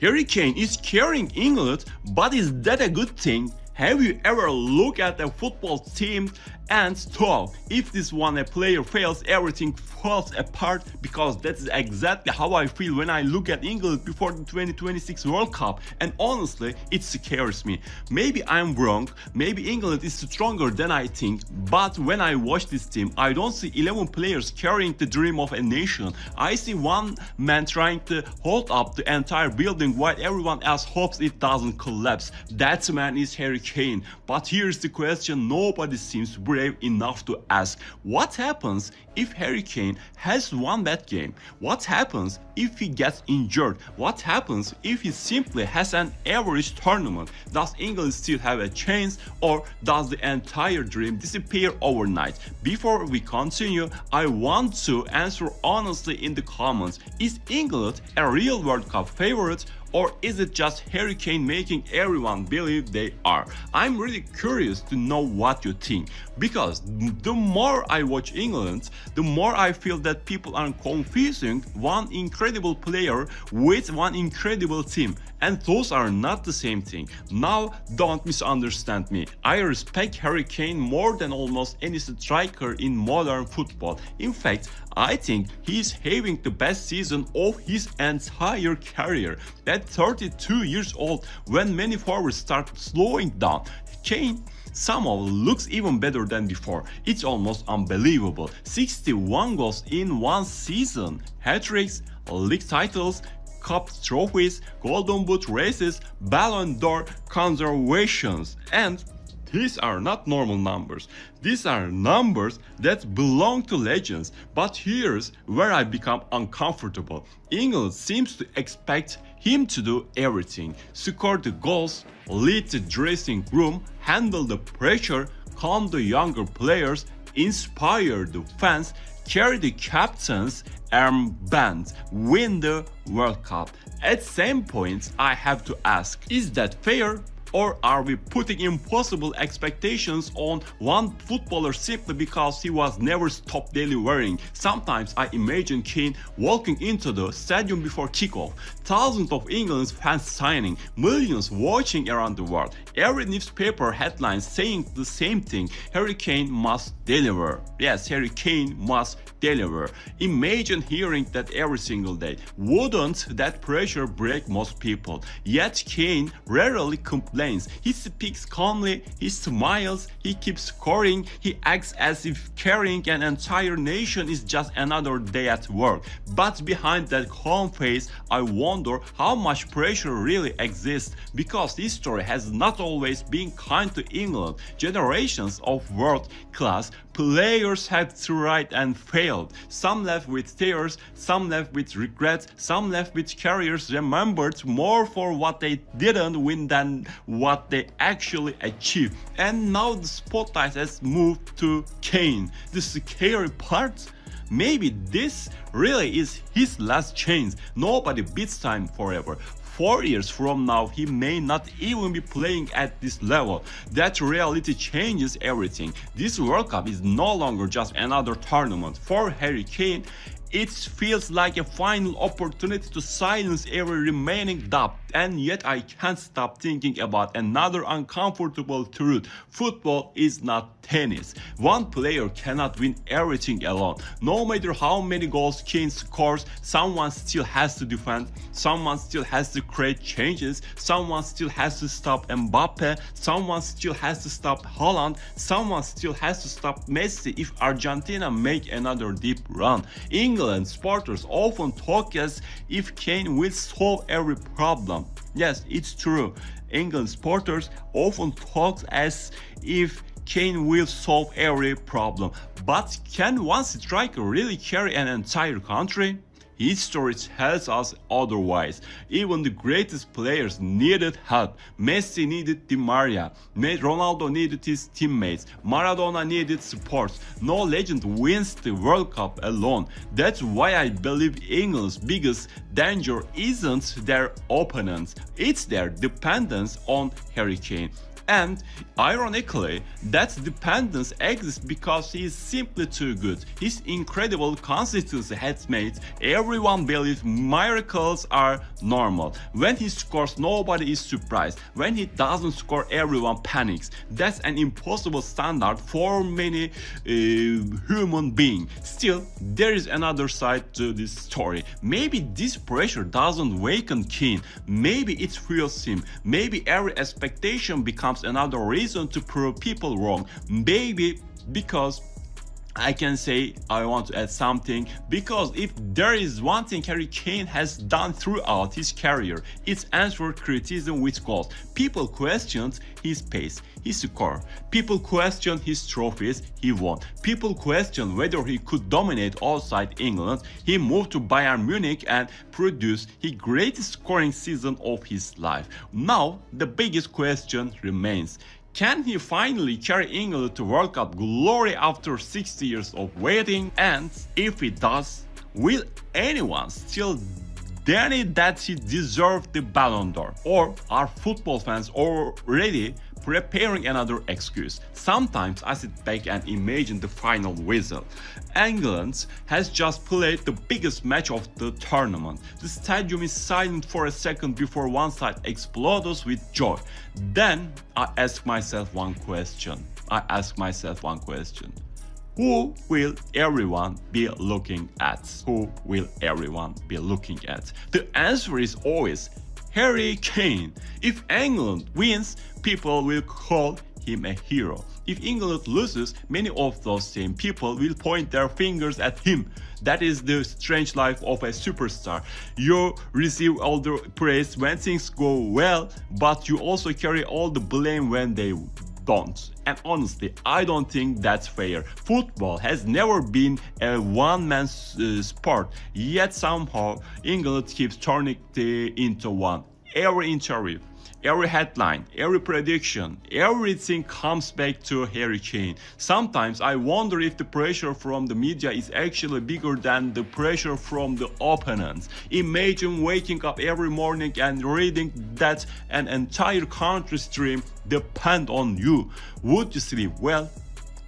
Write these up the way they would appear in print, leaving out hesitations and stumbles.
Harry Kane is carrying England, but is that a good thing? Have you ever looked at a football team and thought, if this one a player fails, everything falls apart? Because that is exactly how I feel when I look at England before the 2026 World Cup, and honestly it scares me. Maybe I'm wrong, maybe England is stronger than I think, but when I watch this team I don't see 11 players carrying the dream of a nation. I see one man trying to hold up the entire building while everyone else hopes it doesn't collapse. That man is Harry Kane. But here's the question nobody seems brave enough to ask. What happens if Harry Kane has one bad game? What happens if he gets injured? What happens if he simply has an average tournament? Does England still have a chance, or does the entire dream disappear overnight? Before we continue, I want to answer honestly in the comments. Is England a real World Cup favorite, or is it just Harry Kane making everyone believe they are? I'm really curious to know what you think, because the more I watch England, the more I feel that people are confusing one incredible player with one incredible team, and those are not the same thing. Now, don't misunderstand me. I respect Harry Kane more than almost any striker in modern football. In fact, I think he's having the best season of his entire career. At 32 years old, when many forwards start slowing down, Kane somehow looks even better than before. It's almost unbelievable. 61 goals in one season, hat-tricks, league titles, cup trophies, golden boot races, Ballon d'Or conservations, and these are not normal numbers. These are numbers that belong to legends. But here's where I become uncomfortable. England seems to expect him to do everything: score the goals, lead the dressing room, handle the pressure, calm the younger players, inspire the fans, carry the captain's armband, win the World Cup. At some point I have to ask, is that fair? Or are we putting impossible expectations on one footballer simply because he was never stopped delivering? Sometimes I imagine Kane walking into the stadium before kickoff, thousands of England's fans signing, millions watching around the world, every newspaper headline saying the same thing: Harry Kane must deliver. Yes, Harry Kane must deliver. Imagine hearing that every single day. Wouldn't that pressure break most people? Yet Kane rarely complains. He speaks calmly, he smiles, he keeps scoring, he acts as if carrying an entire nation is just another day at work. But behind that calm face, I wonder how much pressure really exists, because history has not always been kind to England. Generations of world-class players have tried and failed. Some left with tears, some left with regrets, some left with careers remembered more for what they didn't win than what they actually achieved. And now the spotlight has moved to Kane. The scary part? Maybe this really is his last chance. Nobody beats time forever. 4 years from now, he may not even be playing at this level. That reality changes everything. This World Cup is no longer just another tournament. For Harry Kane, it feels like a final opportunity to silence every remaining doubt. And yet I can't stop thinking about another uncomfortable truth. Football is not tennis. One player cannot win everything alone. No matter how many goals Kane scores, someone still has to defend, someone still has to create changes, someone still has to stop Mbappe, someone still has to stop Haaland, someone still has to stop Messi if Argentina make another deep run. England supporters often talk as if Kane will solve every problem. Yes, it's true. England supporters often talk as if Kane will solve every problem. But can one striker really carry an entire country? History tells us otherwise. Even the greatest players needed help. Messi needed Di Maria. Ronaldo needed his teammates. Maradona needed support. No legend wins the World Cup alone. That's why I believe England's biggest danger isn't their opponents. It's their dependence on Harry Kane. And ironically, that dependence exists because he is simply too good. His incredible consistency has made everyone believe miracles are normal. When he scores, nobody is surprised. When he doesn't score, everyone panics. That's an impossible standard for many human beings. Still, there is another side to this story. Maybe this pressure doesn't awaken Kane. Maybe it fuels him. Maybe every expectation becomes another reason to prove people wrong. Maybe because I can say I want to add something, because if there is one thing Harry Kane has done throughout his career, it's answered criticism with goals. People questioned his pace, his score. People questioned his trophies he won. People questioned whether he could dominate outside England. He moved to Bayern Munich and produced his greatest scoring season of his life. Now, the biggest question remains. Can he finally carry England to World Cup glory after 60 years of waiting? And if he does, will anyone still deny that he deserved the Ballon d'Or? Or are football fans already preparing another excuse? Sometimes I sit back and imagine the final whistle. England has just played the biggest match of the tournament. The stadium is silent for a second before one side explodes with joy. Then I ask myself one question. Who will everyone be looking at? Who will everyone be looking at? The answer is always Harry Kane. If England wins, people will call him a hero. If England loses, many of those same people will point their fingers at him. That is the strange life of a superstar. You receive all the praise when things go well, but you also carry all the blame when they don't. And honestly, I don't think that's fair. Football has never been a one-man sport, yet somehow England keeps turning it into one. Every interview, every headline, every prediction, everything comes back to Harry Kane. Sometimes I wonder if the pressure from the media is actually bigger than the pressure from the opponents. Imagine waking up every morning and reading that an entire country's dream depends on you. Would you sleep well?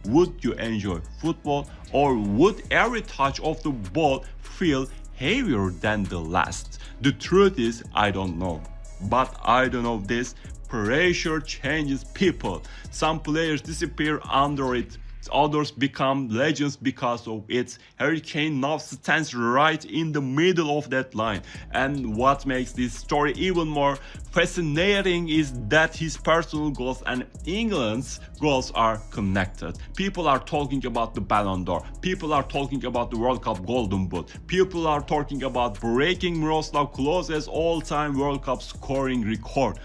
Would you enjoy football? Or would every touch of the ball feel heavier than the last? The truth is, I don't know. But I don't know this. Pressure changes people. Some players disappear under it. Others become legends because of it. Harry Kane now stands right in the middle of that line. And what makes this story even more fascinating is that his personal goals and England's goals are connected. People are talking about the Ballon d'Or. People are talking about the World Cup Golden Boot. People are talking about breaking Miroslav Klose's all-time World Cup scoring record.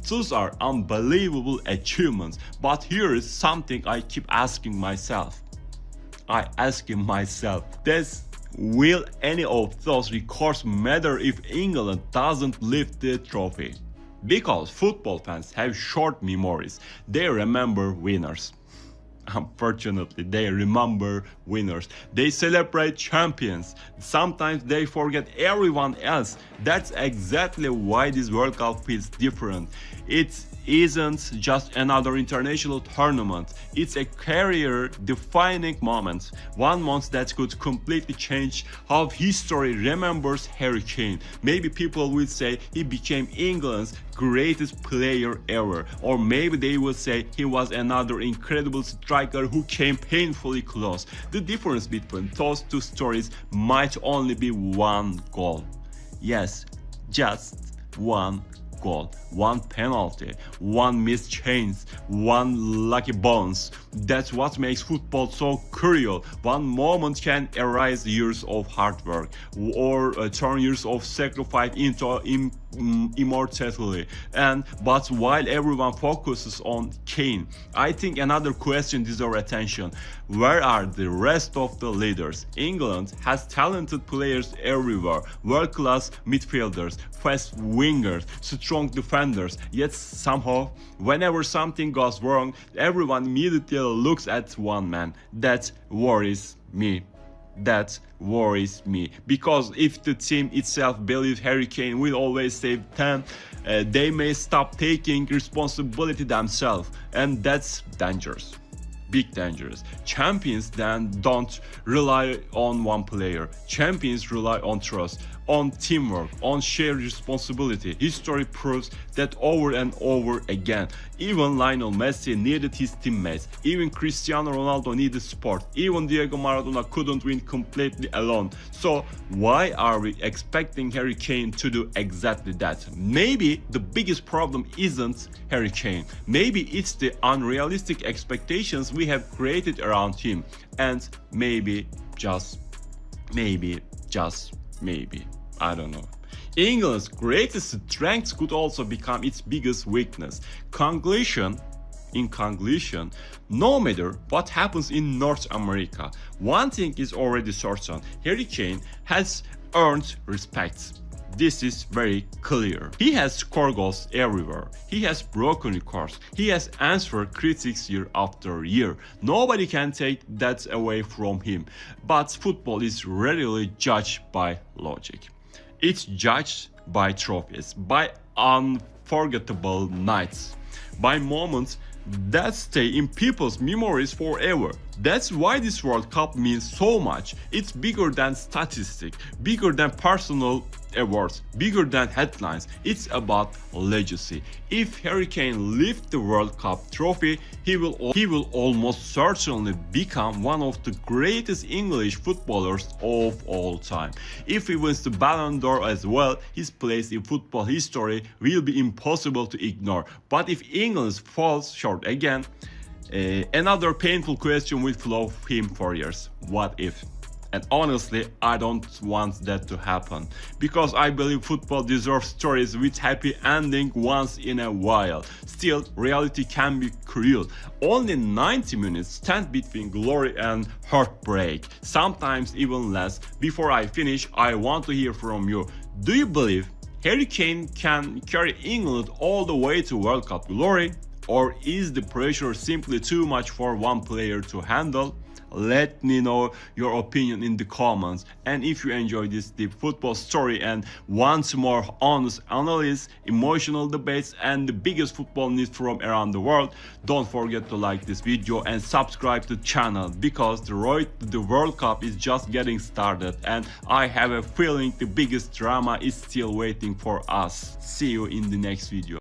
Those are unbelievable achievements. But here is something I keep asking myself. Will any of those records matter if England doesn't lift the trophy? Because football fans have short memories. They remember winners. Unfortunately, they remember winners. They celebrate champions. Sometimes they forget everyone else. That's exactly why this World Cup feels different. It isn't just another international tournament. It's a career-defining moment. One moment that could completely change how history remembers Harry Kane. Maybe people will say he became England's greatest player ever. Or maybe they will say he was another incredible striker who came painfully close. The difference between those two stories might only be one goal. Yes, just one goal, one penalty, one missed chance, one lucky bounce. That's what makes football so cruel. One moment can erase years of hard work or turn years of sacrifice into immortality. But while everyone focuses on Kane, I think another question deserves attention. Where are the rest of the leaders? England has talented players everywhere, world-class midfielders, fast wingers, strong defenders, yet somehow, whenever something goes wrong, everyone immediately looks at one man. That worries me. that worries me, because if the team itself believes Harry Kane will always save them, they may stop taking responsibility themselves, and that's dangerous. Big dangerous. Champions then don't rely on one player. Champions rely on trust, on teamwork, on shared responsibility. History proves that over and over again. Even Lionel Messi needed his teammates. Even Cristiano Ronaldo needed support. Even Diego Maradona couldn't win completely alone. So why are we expecting Harry Kane to do exactly that? Maybe the biggest problem isn't Harry Kane. Maybe it's the unrealistic expectations we have created around him. And maybe, just maybe, I don't know. England's greatest strength could also become its biggest weakness. In conclusion, no matter what happens in North America, one thing is already certain: Harry Kane has earned respect. This is very clear. He has scored goals everywhere. He has broken records. He has answered critics year after year. Nobody can take that away from him. But football is rarely judged by logic. It's judged by trophies, by unforgettable nights, by moments that stay in people's memories forever. That's why this World Cup means so much. It's bigger than statistics, bigger than personal awards, bigger than headlines. It's about legacy. If Harry Kane lifts the World Cup trophy, he will almost certainly become one of the greatest English footballers of all time. If he wins the Ballon d'Or as well, his place in football history will be impossible to ignore. But if England falls short again, another painful question will follow him for years. What if? And honestly, I don't want that to happen, because I believe football deserves stories with happy ending once in a while. Still, reality can be cruel. Only 90 minutes stand between glory and heartbreak, sometimes even less. Before I finish, I want to hear from you. Do you believe Harry Kane can carry England all the way to World Cup glory? Or is the pressure simply too much for one player to handle? Let me know your opinion in the comments. And if you enjoyed this deep football story and want more honest analysis, emotional debates, and the biggest football news from around the world, don't forget to like this video and subscribe to the channel, because the road to the World Cup is just getting started, and I have a feeling the biggest drama is still waiting for us. See you in the next video.